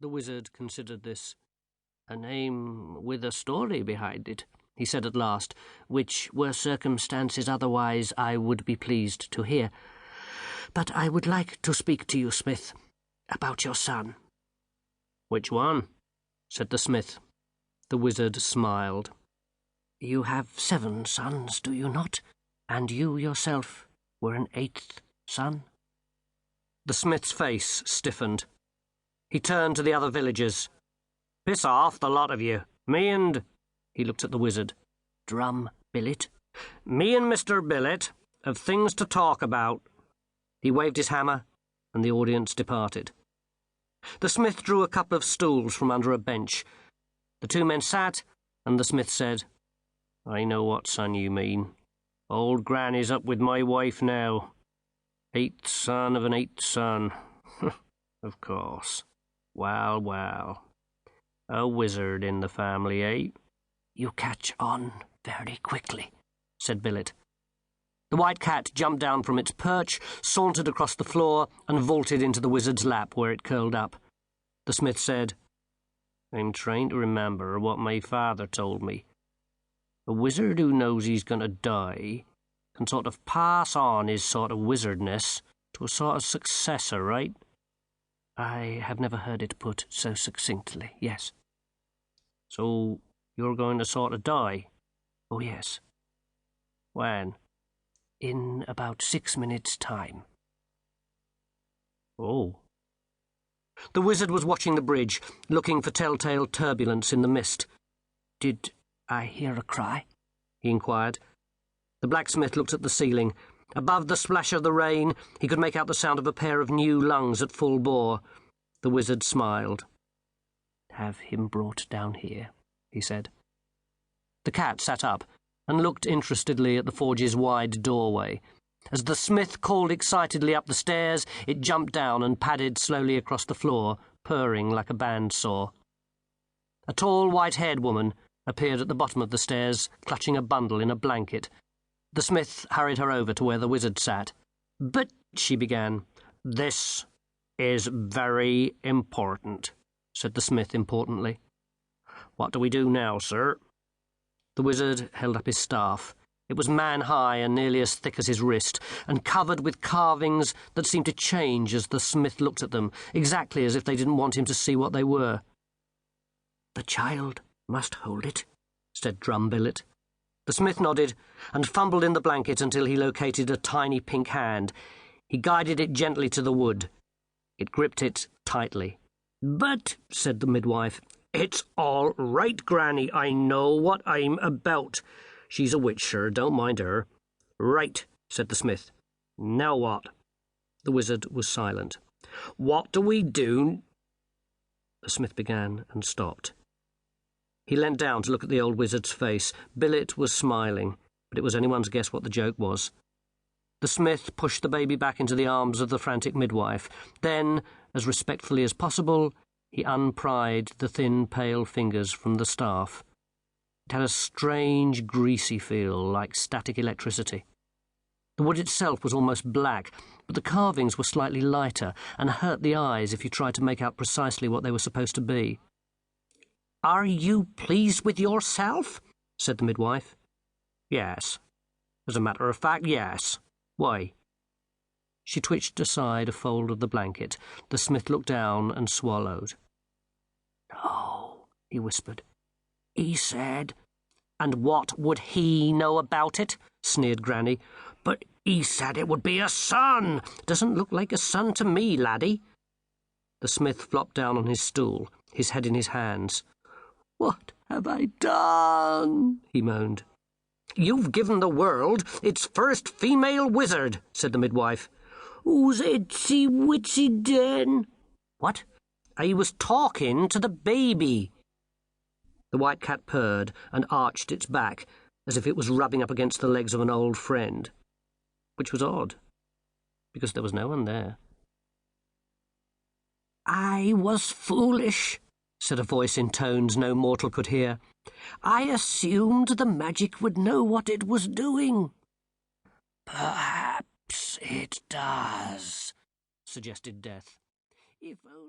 The wizard considered this. "A name with a story behind it," he said at last, "which, were circumstances otherwise, I would be pleased to hear. But I would like to speak to you, Smith, about your son." "Which one?" said the smith. The wizard smiled. "You have 7 sons, do you not? And you yourself were an 8th son?" The smith's face stiffened. He turned to the other villagers. "Piss off, the lot of you. Me and—" He looked at the wizard. "Drum Billet?" "Me and Mr. Billet have things to talk about." He waved his hammer, and the audience departed. The smith drew a couple of stools from under a bench. The 2 men sat, and the smith said, "I know what son you mean. Old Granny's up with my wife now. 8th son of an 8th son. Of course. Well, well. A wizard in the family, eh?" "You catch on very quickly," said Billet. The white cat jumped down from its perch, sauntered across the floor, and vaulted into the wizard's lap, where it curled up. The smith said, "I'm trying to remember what my father told me. A wizard who knows he's going to die can sort of pass on his sort of wizardness to a sort of successor, right?" "I have never heard it put so succinctly, yes." "So you're going to sort of die?" "Oh, yes." "When?" "In about 6 minutes' time." "Oh." The wizard was watching the bridge, looking for telltale turbulence in the mist. "Did I hear a cry?" he inquired. The blacksmith looked at the ceiling. Above the splash of the rain, he could make out the sound of a pair of new lungs at full bore. The wizard smiled. "Have him brought down here," he said. The cat sat up and looked interestedly at the forge's wide doorway. As the smith called excitedly up the stairs, it jumped down and padded slowly across the floor, purring like a bandsaw. A tall, white-haired woman appeared at the bottom of the stairs, clutching a bundle in a blanket. The smith hurried her over to where the wizard sat. "But," she began. "This is very important," said the smith importantly. "What do we do now, sir?" The wizard held up his staff. It was man-high and nearly as thick as his wrist, and covered with carvings that seemed to change as the smith looked at them, exactly as if they didn't want him to see what they were. "The child must hold it," said Drum Billet. The smith nodded and fumbled in the blanket until he located a tiny pink hand. He guided it gently to the wood. It gripped it tightly. "But," said the midwife, "it's all right, Granny. I know what I'm about. She's a witch, sir. Don't mind her." "Right," said the smith. "Now what?" The wizard was silent. "What do we do?" The smith began and stopped. He leant down to look at the old wizard's face. Billet was smiling, but it was anyone's guess what the joke was. The smith pushed the baby back into the arms of the frantic midwife. Then, as respectfully as possible, he unpried the thin, pale fingers from the staff. It had a strange, greasy feel, like static electricity. The wood itself was almost black, but the carvings were slightly lighter and hurt the eyes if you tried to make out precisely what they were supposed to be. "Are you pleased with yourself?" said the midwife. "Yes. As a matter of fact, yes. Why?" She twitched aside a fold of the blanket. The smith looked down and swallowed. "No," he whispered. "He said—" "And what would he know about it?" sneered Granny. "But he said it would be a son. Doesn't look like a son to me, laddie." The smith flopped down on his stool, his head in his hands. "What have I done?" he moaned. "You've given the world its first female wizard," said the midwife. "Who's itsy witsy den?" "What?" "I was talking to the baby." The white cat purred and arched its back, as if it was rubbing up against the legs of an old friend, which was odd, because there was no one there. "I was foolish," said a voice in tones no mortal could hear. "I assumed the magic would know what it was doing." "Perhaps it does," suggested Death. "If only..."